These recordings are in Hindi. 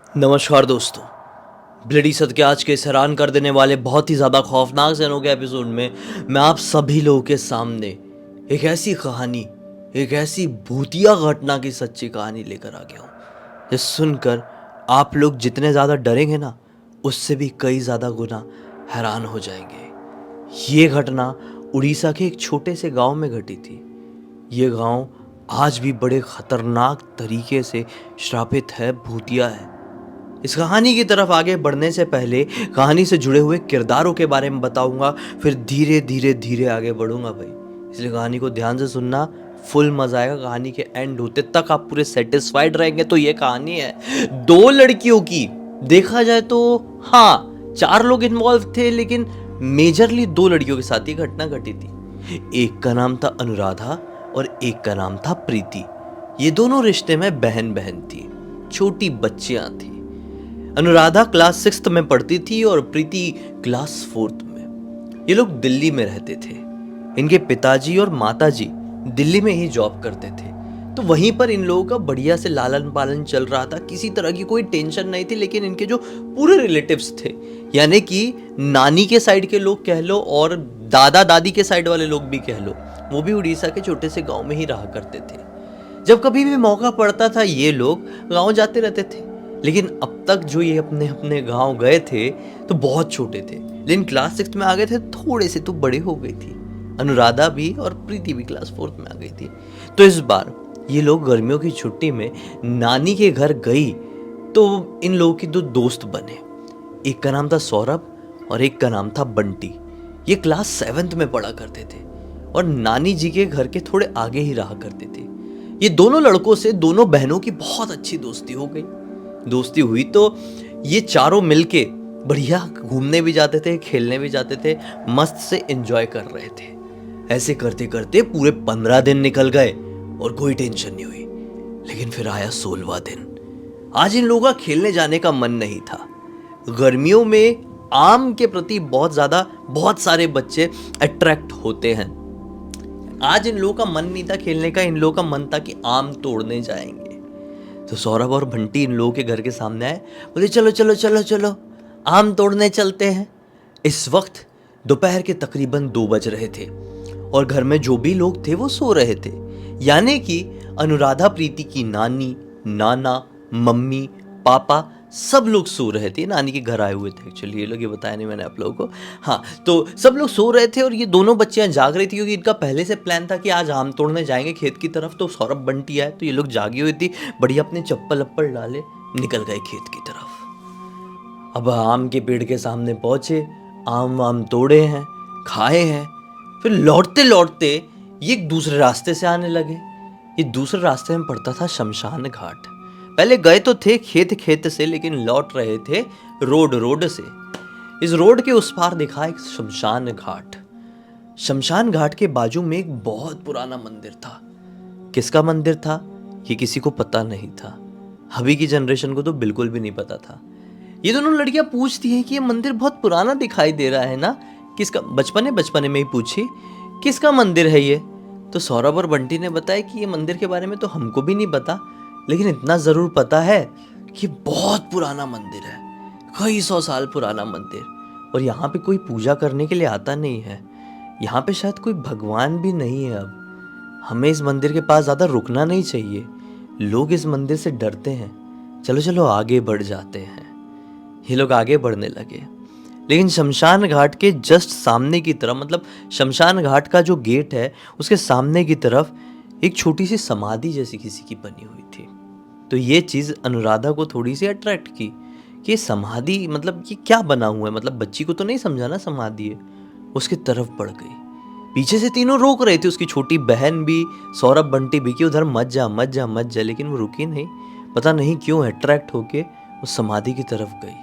नमस्कार दोस्तों। ब्लडी सद के आज के इस हैरान कर देने वाले बहुत ही ज़्यादा खौफनाक सैनों के एपिसोड में मैं आप सभी लोगों के सामने एक ऐसी कहानी, एक ऐसी भूतिया घटना की सच्ची कहानी लेकर आ गया हूँ जिस सुनकर आप लोग जितने ज़्यादा डरेंगे ना, उससे भी कई ज़्यादा गुना हैरान हो जाएंगे। ये घटना उड़ीसा के एक छोटे से गांव में घटी थी। ये गांव आज भी बड़े खतरनाक तरीके से श्रापित है, भूतिया है। इस कहानी की तरफ आगे बढ़ने से पहले कहानी से जुड़े हुए किरदारों के बारे में बताऊंगा, फिर धीरे धीरे धीरे आगे बढ़ूंगा भाई। इसलिए कहानी को ध्यान से सुनना, फुल मजा आएगा। कहानी के एंड होते तक आप पूरे सेटिस्फाइड रहेंगे। तो ये कहानी है दो लड़कियों की। देखा जाए तो हाँ, 4 लोग इन्वॉल्व थे, लेकिन मेजरली 2 लड़कियों के साथ ये घटना घटी थी। एक का नाम था अनुराधा और एक का नाम था प्रीति। ये दोनों रिश्ते में बहन बहन थी, छोटी बच्चियां थी। अनुराधा क्लास 6 में पढ़ती थी और प्रीति क्लास 4 में। ये लोग दिल्ली में रहते थे। इनके पिताजी और माताजी दिल्ली में ही जॉब करते थे, तो वहीं पर इन लोगों का बढ़िया से लालन पालन चल रहा था। किसी तरह की कोई टेंशन नहीं थी। लेकिन इनके जो पूरे रिलेटिव्स थे, यानी कि नानी के साइड के लोग कह लो और दादा दादी के साइड वाले लोग भी कह लो, वो भी उड़ीसा के छोटे से गांव में ही रहा करते थे। जब कभी भी मौका पड़ता था ये लोग गांव जाते रहते थे। लेकिन अब तक जो ये अपने अपने गांव गए थे तो बहुत छोटे थे, लेकिन क्लास 6 में आ गए थे, थोड़े से तो बड़े हो गई थी। अनुराधा भी और प्रीति भी क्लास 4 में आ गई थी। तो इस बार ये लोग गर्मियों की छुट्टी में नानी के घर गई तो इन लोगों की 2 दोस्त बने। एक का नाम था सौरभ और एक का नाम था बंटी। ये क्लास 7 में पढ़ा करते थे और नानी जी के घर के थोड़े आगे ही रहा करते थे। ये दोनों लड़कों से दोनों बहनों की बहुत अच्छी दोस्ती हो गई। दोस्ती हुई तो ये चारों मिलके बढ़िया घूमने भी जाते थे, खेलने भी जाते थे, मस्त से एंजॉय कर रहे थे। ऐसे करते करते पूरे 15 दिन निकल गए और कोई टेंशन नहीं हुई। लेकिन फिर आया 16वां दिन। आज इन लोगों का खेलने जाने का मन नहीं था। गर्मियों में आम के प्रति बहुत सारे बच्चे अट्रैक्ट होते हैं। आज इन लोगों का मन नहीं था खेलने का। इन लोगों का मन था कि आम तोड़ने जाएंगे। तो सौरभ और बंटी इन लोगों के घर के सामने आए, बोले चलो चलो चलो चलो आम तोड़ने चलते हैं। इस वक्त दोपहर के तकरीबन 2 बज रहे थे और घर में जो भी लोग थे वो सो रहे थे। यानी कि अनुराधा प्रीति की नानी, नाना, मम्मी, पापा सब लोग सो रहे थे। नानी के घर आए हुए थे एक्चुअली, ये लोग, ये बताया नहीं मैंने आप लोगों को। हाँ, तो सब लोग सो रहे थे और ये दोनों बच्चियां जाग रही थी, क्योंकि इनका पहले से प्लान था कि आज आम तोड़ने जाएंगे खेत की तरफ। तो सौरभ बंटी आए तो ये लोग जागी हुई थी, बढ़िया अपने चप्पल अप्पल डाले निकल गए खेत की तरफ। अब आम के पेड़ के सामने पहुंचे, आम तोड़े हैं, खाए हैं। फिर लौटते लौटते ये एक दूसरे रास्ते से आने लगे। ये दूसरे रास्ते में पड़ता था शमशान घाट। पहले गए तो थे खेत से, लेकिन लौट रहे थे रोड से। इस रोड के उस पार दिखा एक शमशान घाट। शमशान घाट के बाजू में एक बहुत पुराना मंदिर था। किसका मंदिर था ये किसी को पता नहीं था। अभी की जनरेशन को तो बिल्कुल भी नहीं पता था। ये दोनों लड़कियां पूछती हैं कि ये मंदिर बहुत पुराना दिखाई दे रहा है ना, किसका? बचपने में ही पूछी, किसका मंदिर है ये? तो सौरभ और बंटी ने बताया कि ये मंदिर के बारे में तो हमको भी नहीं पता, लेकिन इतना जरूर पता है कि बहुत पुराना मंदिर है, कई 100 साल पुराना मंदिर। और यहाँ पे कोई पूजा करने के लिए आता नहीं है। यहाँ पे शायद कोई भगवान भी नहीं है। अब हमें इस मंदिर के पास ज़्यादा रुकना नहीं चाहिए। लोग इस मंदिर से डरते हैं। चलो चलो आगे बढ़ जाते हैं। ये लोग आगे बढ़ने लगे, लेकिन शमशान घाट के जस्ट सामने की तरफ, मतलब शमशान घाट का जो गेट है उसके सामने की तरफ एक छोटी सी समाधि जैसी किसी की बनी हुई थी। तो ये चीज़ अनुराधा को थोड़ी सी अट्रैक्ट की कि ये समाधि, मतलब ये क्या बना हुआ है, मतलब बच्ची को तो नहीं समझा ना समाधि है। उसकी तरफ बढ़ गई। पीछे से तीनों रोक रहे थे, उसकी छोटी बहन भी, सौरभ बंटी भी, कि उधर मत जा मत जा मत जा, लेकिन वो रुकी नहीं। पता नहीं क्यों अट्रैक्ट होके उस समाधि की तरफ गई।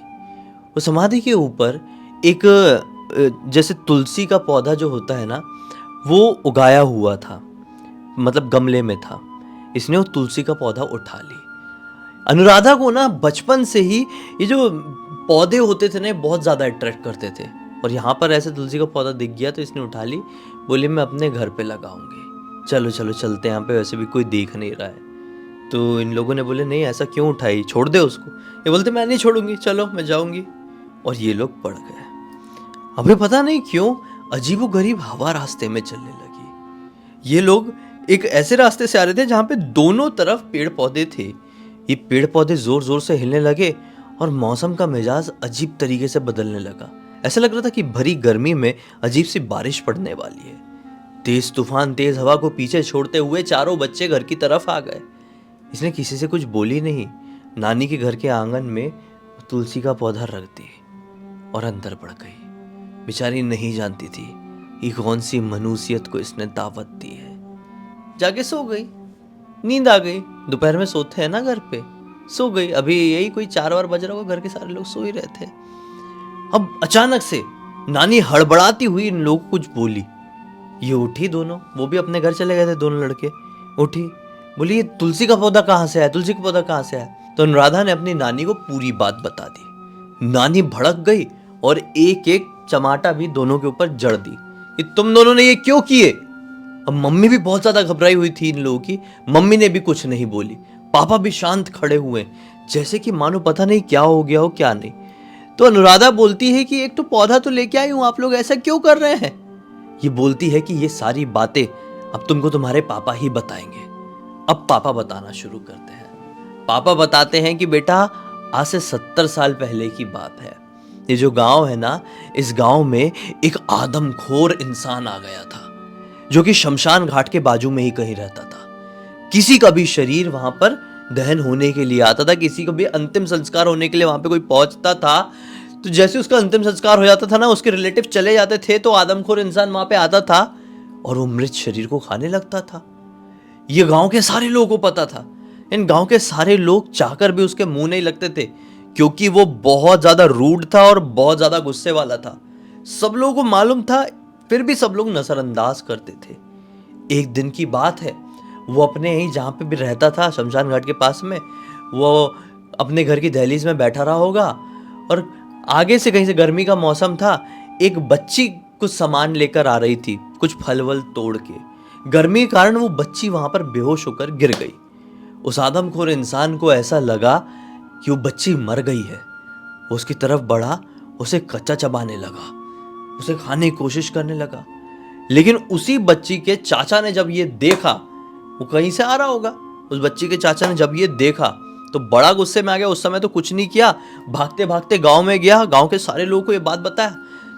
उस समाधि के ऊपर एक जैसे तुलसी का पौधा जो होता है ना, वो उगाया हुआ था, मतलब गमले में था। इसने वो तुलसी का पौधा उठा ली। अनुराधा को ना बचपन से ही ये जो पौधे होते थे ना बहुत ज़्यादा अट्रैक्ट करते थे, और यहाँ पर ऐसे तुलसी का पौधा दिख गया तो इसने उठा ली। बोली मैं अपने घर पे लगाऊंगी, चलो चलो चलते हैं, यहाँ पे वैसे भी कोई देख नहीं रहा है। तो इन लोगों ने बोले नहीं ऐसा क्यों उठाई, छोड़ दे उसको। ये बोलते मैं नहीं छोड़ूंगी, चलो मैं जाऊंगी। और ये लोग पड़ गए। अभी पता नहीं क्यों अजीबोगरीब हवा रास्ते में चलने लगी। ये लोग एक ऐसे रास्ते से आ रहे थे जहां पे दोनों तरफ पेड़ पौधे थे। ये पेड़ पौधे जोर जोर से हिलने लगे और मौसम का मिजाज अजीब तरीके से बदलने लगा। ऐसा लग रहा था कि भरी गर्मी में अजीब सी बारिश पड़ने वाली है। तेज तूफान तेज हवा को पीछे छोड़ते हुए चारों बच्चे घर की तरफ आ गए। इसने किसी से कुछ बोली नहीं। नानी के घर के आंगन में तुलसी का पौधा रख दी और अंदर बढ़ गई। बेचारी नहीं जानती थी कि कौन सी मनुष्यत को इसने दावत दी है। जाके सो गई, नींद आ गई। दोपहर में सोते हैं ना घर पे, सो गई। अभी यही कोई 4 बज रहा होगा, घर के सारे लोग सो ही रहे थे। अब अचानक से नानी हड़बड़ाती हुई इन लोगों को कुछ बोली। ये उठी दोनों, वो भी अपने घर चले गए थे दोनों लड़के। उठी, बोली ये तुलसी का पौधा कहाँ से आया, तुलसी का पौधा कहाँ से आया। तो अनुराधा ने अपनी नानी को पूरी बात बता दी। नानी भड़क गई और एक एक चमाटा भी दोनों के ऊपर जड़ दी कि तुम दोनों ने ये क्यों किए। अब मम्मी भी बहुत ज्यादा घबराई हुई थी इन लोगों की। मम्मी ने भी कुछ नहीं बोली। पापा भी शांत खड़े हुए, जैसे कि मानो पता नहीं क्या हो गया हो क्या नहीं। तो अनुराधा बोलती है कि एक तो पौधा तो लेके आई हूं, आप लोग ऐसा क्यों कर रहे हैं। ये बोलती है कि ये सारी बातें अब तुमको तुम्हारे पापा ही बताएंगे। अब पापा बताना शुरू करते हैं। पापा बताते हैं कि बेटा आज से 70 साल पहले की बात है। ये जो गांव है ना, इस गांव में एक आदमखोर इंसान आ गया था जो कि शमशान घाट के बाजू में ही कहीं रहता था। किसी का भी शरीर वहां पर दहन होने के लिए आता था, किसी का भी अंतिम संस्कार होने के लिए वहां पे कोई पहुंचता था, तो जैसे उसका अंतिम संस्कार हो जाता था ना, उसके रिलेटिव चले जाते थे, तो आदमखोर इंसान वहां पे आता था और वो मृत शरीर को खाने लगता था। ये गांव के सारे लोगों को पता था। इन गांव के सारे लोग चाहकर भी उसके मुंह नहीं लगते थे, क्योंकि वो बहुत ज्यादा रूड था और बहुत ज्यादा गुस्से वाला था। सब लोगों को मालूम था, फिर भी सब लोग नजरअंदाज करते थे। एक दिन की बात है, वो अपने ही जहां पे भी रहता था शमशान घाट के पास में, वो अपने घर की दहलीज में बैठा रहा होगा और आगे से कहीं से गर्मी का मौसम था, एक बच्ची कुछ सामान लेकर आ रही थी, कुछ फल वल तोड़ के। गर्मी के कारण वो बच्ची वहां पर बेहोश होकर गिर गई। उस आदमखोर इंसान को ऐसा लगा कि वो बच्ची मर गई है। वो उसकी तरफ बढ़ा, उसे कच्चा चबाने लगा, उसे खाने की कोशिश करने लगा। लेकिन उसी बच्ची के चाचा ने जब ये देखा, वो कहीं से आ रहा होगा, उस बच्ची के चाचा ने जब ये देखा तो बड़ा गुस्से में आ गया। उस समय तो कुछ नहीं किया, भागते भागते गांव में गया, गांव के सारे लोगों को ये बात बताया।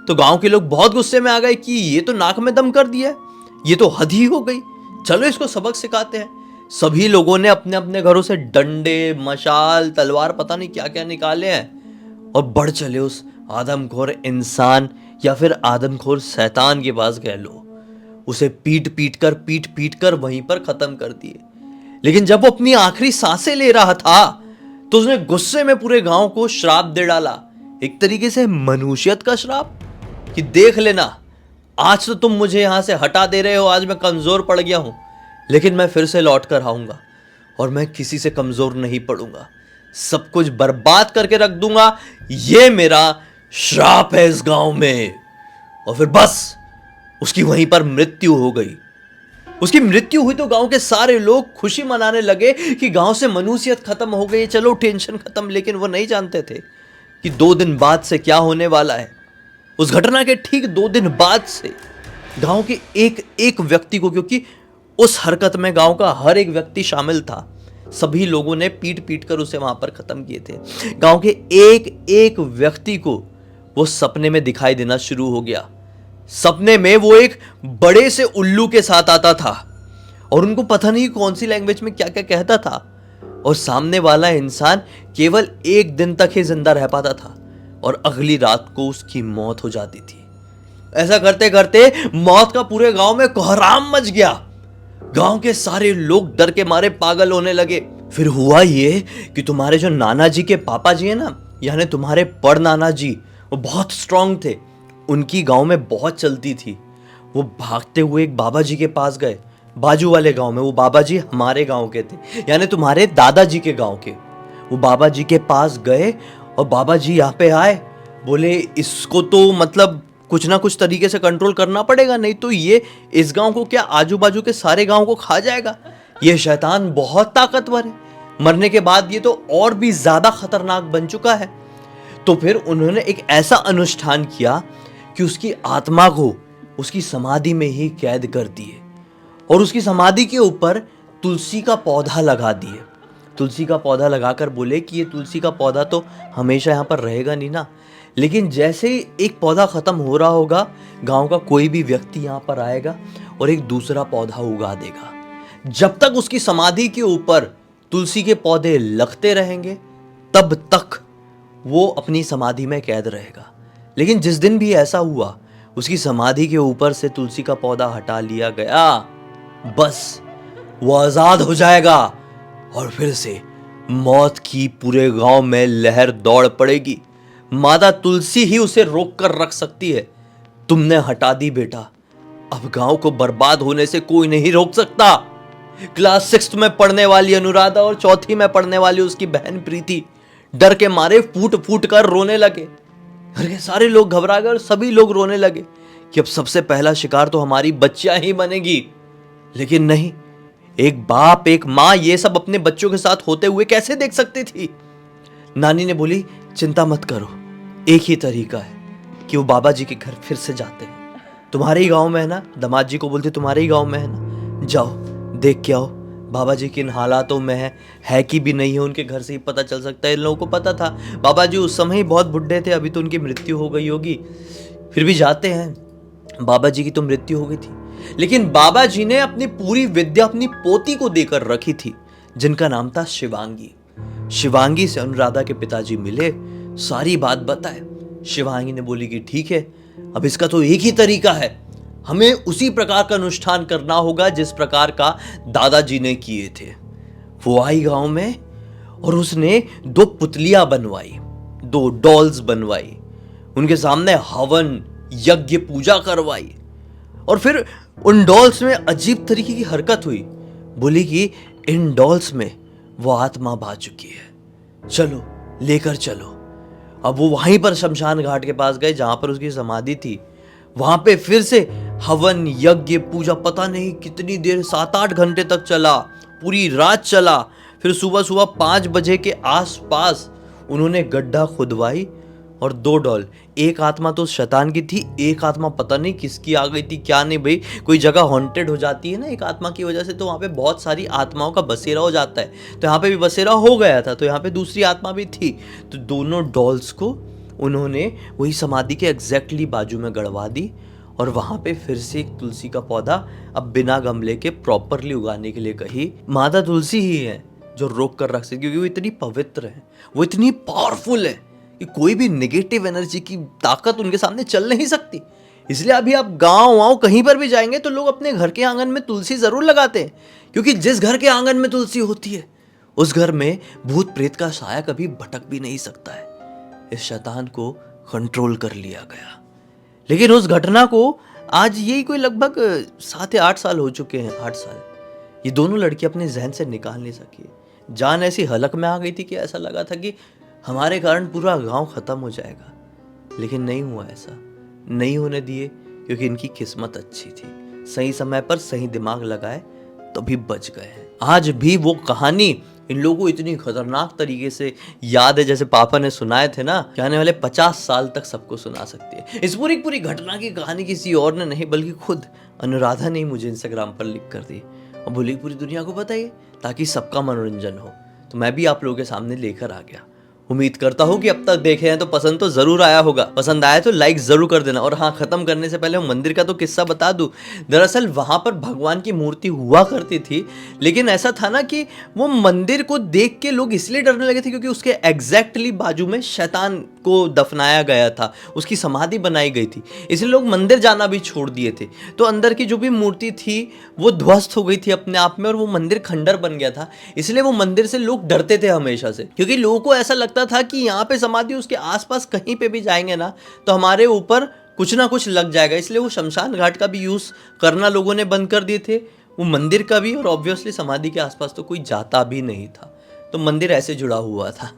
तो गांव के लोग बहुत गुस्से में आ गए कि ये तो नाक में दम कर दिया है, ये तो हद ही हो गई, चलो इसको सबक सिखाते हैं। सभी लोगों ने अपने अपने घरों से डंडे, मशाल, तलवार, पता नहीं क्या क्या निकाले हैं और बढ़ चले उस आदमखोर इंसान या फिर आदमखोर शैतान के पास गए। लो, उसे पीट पीट कर वहीं पर खत्म कर दिए। लेकिन जब वो अपनी आखिरी सांसें ले रहा था तो उसने गुस्से में पूरे गांव को श्राप दे डाला, एक तरीके से मनुष्यत का श्राप, कि देख लेना, आज तो तुम मुझे यहां से हटा दे रहे हो, आज मैं कमजोर पड़ गया हूं, लेकिन मैं फिर से लौट कर आऊंगा और मैं किसी से कमजोर नहीं पड़ूंगा, सब कुछ बर्बाद करके रख दूंगा, ये मेरा श्राप है इस गांव में। और फिर बस उसकी वहीं पर मृत्यु हो गई। उसकी मृत्यु हुई तो गांव के सारे लोग खुशी मनाने लगे कि गांव से मनुष्यत खत्म हो गई, चलो टेंशन खत्म। लेकिन वो नहीं जानते थे कि 2 दिन बाद से क्या होने वाला है। उस घटना के ठीक 2 दिन बाद से गांव के एक एक व्यक्ति को, क्योंकि उस हरकत में गांव का हर एक व्यक्ति शामिल था, सभी लोगों ने पीट पीट कर उसे वहां पर खत्म किए थे। गांव के एक एक व्यक्ति को वो सपने में दिखाई देना शुरू हो गया। सपने में वो एक बड़े से उल्लू के साथ आता था और उनको पता नहीं कौन सी लैंग्वेज में क्या क्या कहता था, और सामने वाला इंसान केवल 1 दिन तक ही जिंदा रह पाता था और अगली रात को उसकी मौत हो जाती थी। ऐसा करते करते मौत का पूरे गांव में कोहराम मच गया। गांव के सारे लोग डर के मारे पागल होने लगे। फिर हुआ ये कि तुम्हारे जो नाना जी के पापा जी है ना, यानी तुम्हारे पड़ नाना जी, वो बहुत स्ट्रांग थे, उनकी गांव में बहुत चलती थी। वो भागते हुए एक बाबा जी के पास गए, बाजू वाले गांव में। वो बाबा जी हमारे गांव के थे, यानी तुम्हारे दादाजी के गांव के। वो बाबा जी के पास गए और बाबा जी यहाँ पे आए, बोले इसको तो मतलब कुछ ना कुछ तरीके से कंट्रोल करना पड़ेगा, नहीं तो ये इस गांव को क्या आजू बाजू के सारे गांव को खा जाएगा। ये शैतान बहुत ताकतवर है, मरने के बाद ये तो और भी ज्यादा खतरनाक बन चुका है। तो फिर उन्होंने एक ऐसा अनुष्ठान किया कि उसकी आत्मा को उसकी समाधि में ही कैद कर दिए और उसकी समाधि के ऊपर तुलसी का पौधा लगा दिए। तुलसी का पौधा लगाकर बोले कि ये तुलसी का पौधा तो हमेशा यहाँ पर रहेगा नहीं ना, लेकिन जैसे ही एक पौधा खत्म हो रहा होगा, गांव का कोई भी व्यक्ति यहाँ पर आएगा और एक दूसरा पौधा उगा देगा। जब तक उसकी समाधि के ऊपर तुलसी के पौधे लगते रहेंगे तब तक वो अपनी समाधि में कैद रहेगा। लेकिन जिस दिन भी ऐसा हुआ, उसकी समाधि के ऊपर से तुलसी का पौधा हटा लिया गया, बस वो आजाद हो जाएगा और फिर से मौत की पूरे गांव में लहर दौड़ पड़ेगी। माता तुलसी ही उसे रोक कर रख सकती है। तुमने हटा दी बेटा, अब गांव को बर्बाद होने से कोई नहीं रोक सकता। क्लास 6 में पढ़ने वाली अनुराधा और चौथी में पढ़ने वाली उसकी बहन प्रीति डर के मारे फूट फूट कर रोने लगे। घर के सारे लोग घबरा गए और सभी लोग रोने लगे कि अब सबसे पहला शिकार तो हमारी बच्चियां ही बनेगी। लेकिन नहीं, एक बाप एक माँ ये सब अपने बच्चों के साथ होते हुए कैसे देख सकती थी। नानी ने बोली, चिंता मत करो, एक ही तरीका है कि वो बाबा जी के घर फिर से जाते हैं। तुम्हारे ही गांव में है ना। दामाद जी को बोलते, तुम्हारे ही गांव में है ना, जाओ देख के आओ बाबा जी किन हालातों में है कि भी नहीं है। उनके घर से ही पता चल सकता है। इन लोगों को पता था बाबा जी उस समय ही बहुत बुढ़े थे, अभी तो उनकी मृत्यु हो गई होगी, फिर भी जाते हैं। बाबा जी की तो मृत्यु हो गई थी, लेकिन बाबा जी ने अपनी पूरी विद्या अपनी पोती को देकर रखी थी, जिनका नाम था शिवांगी। शिवांगी से अनुराधा के पिताजी मिले, सारी बात बताए। शिवांगी ने बोली कि ठीक है, अब इसका तो एक ही तरीका है, हमें उसी प्रकार का अनुष्ठान करना होगा जिस प्रकार का दादाजी ने किए थे। वो आई गांव में और उसने 2 पुतलियां बनवाई, 2 डॉल्स बनवाई, उनके सामने हवन यज्ञ पूजा करवाई और फिर उन डॉल्स में अजीब तरीके की हरकत हुई। बोली कि इन डॉल्स में वो आत्मा बा चुकी है, चलो लेकर चलो। अब वो वहीं पर शमशान घाट के पास गए जहां पर उसकी समाधि थी। वहां पे फिर से हवन यज्ञ पूजा पता नहीं कितनी देर, 7-8 घंटे तक चला, पूरी रात चला। फिर सुबह सुबह 5 बजे के आसपास उन्होंने गड्ढा खुदवाई और 2 डॉल, एक आत्मा तो शैतान की थी, एक आत्मा पता नहीं किसकी आ गई थी क्या नहीं। भाई कोई जगह हॉन्टेड हो जाती है ना एक आत्मा की वजह से, तो वहाँ पे बहुत सारी आत्माओं का बसेरा हो जाता है। तो यहाँ पे भी बसेरा हो गया था, तो यहाँ पे दूसरी आत्मा भी थी। तो दोनों डॉल्स को उन्होंने वही समाधि के एग्जैक्टली बाजू में गड़वा दी और वहाँ पे फिर से एक तुलसी का पौधा अब बिना गमले के प्रॉपरली उगाने के लिए कही। माता तुलसी ही है जो रोक कर रख सकती, क्योंकि वो इतनी पवित्र है, वो इतनी पावरफुल है कि कोई भी नेगेटिव एनर्जी की ताकत उनके सामने चल नहीं सकती। इसलिए अभी आप गांव वाँव कहीं पर भी जाएंगे तो लोग अपने घर के आंगन में तुलसी जरूर लगाते हैं, क्योंकि जिस घर के आंगन में तुलसी होती है उस घर में भूत प्रेत का साया कभी भटक भी नहीं सकता है। इस शैतान को कंट्रोल कर लिया गया। लेकिन उस घटना को आज यही कोई लगभग 7 या 8 साल हो चुके हैं, 8 साल, ये दोनों लड़की अपने जहन से निकाल नहीं सकी। जान ऐसी हलक में आ गई थी कि ऐसा लगा था कि हमारे कारण पूरा गांव खत्म हो जाएगा। लेकिन नहीं हुआ, ऐसा नहीं होने दिए, क्योंकि इनकी किस्मत अच्छी थी। सही समय पर सही दिमाग लगाए तभी बच गए हैं। आज भी वो कहानी इन लोगों को इतनी खतरनाक तरीके से याद है, जैसे पापा ने सुनाए थे ना, कि आने वाले 50 साल तक सबको सुना सकती है। इस पूरी घटना की कहानी किसी और ने नहीं बल्कि खुद अनुराधा ने मुझे इंस्टाग्राम पर लिख कर दी और बोली पूरी दुनिया को बताइए ताकि सबका मनोरंजन हो। तो मैं भी आप लोगों के सामने लेकर आ गया। उम्मीद करता हूँ कि अब तक देखे हैं तो पसंद तो जरूर आया होगा। पसंद आया तो लाइक जरूर कर देना। और हाँ, खत्म करने से पहले मंदिर का तो किस्सा बता दूं। दरअसल वहां पर भगवान की मूर्ति हुआ करती थी, लेकिन ऐसा था ना कि वो मंदिर को देख के लोग इसलिए डरने लगे थे क्योंकि उसके एग्जैक्टली बाजू में शैतान को दफनाया गया था, उसकी समाधि बनाई गई थी। इसलिए लोग मंदिर जाना भी छोड़ दिए थे। तो अंदर की जो भी मूर्ति थी वो ध्वस्त हो गई थी अपने आप में और वो मंदिर खंडर बन गया था। इसलिए वो मंदिर से लोग डरते थे हमेशा से, क्योंकि लोगों को ऐसा लगता था कि यहाँ पे समाधि, उसके आसपास कहीं पे भी जाएंगे ना तो हमारे ऊपर कुछ ना कुछ लग जाएगा। इसलिए वो शमशान घाट का भी यूज करना लोगों ने बंद कर दिए थे, वो मंदिर का भी, और ऑब्वियसली समाधि के आसपास तो कोई जाता भी नहीं था। तो मंदिर ऐसे जुड़ा हुआ था।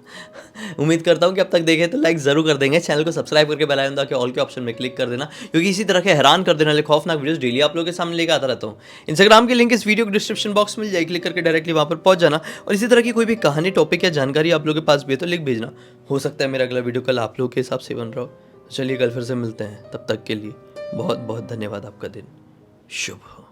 उम्मीद करता हूँ कि अब तक देखे तो लाइक ज़रूर कर देंगे, चैनल को सब्सक्राइब करके बेल आइकन दबा के ऑल के ऑप्शन में क्लिक कर देना, क्योंकि इसी तरह के हैरान कर देने वाले खौफनाक वीडियोस डेली आप लोगों के सामने लेकर आता रहता हूँ। इंस्टाग्राम की लिंक इस वीडियो के डिस्क्रिप्शन बॉक्स में मिल जाएगी, क्लिक करके डायरेक्टली वहाँ पर पहुँच जाना। और इसी तरह की कोई भी कहानी, टॉपिक या जानकारी आप लोगों के पास भी है तो लिख भेजना। हो सकता है मेरा अगला वीडियो कल आप लोगों के हिसाब से बन रहा हो। तो चलिए कल फिर से मिलते हैं, तब तक के लिए बहुत बहुत धन्यवाद। आपका दिन शुभ हो।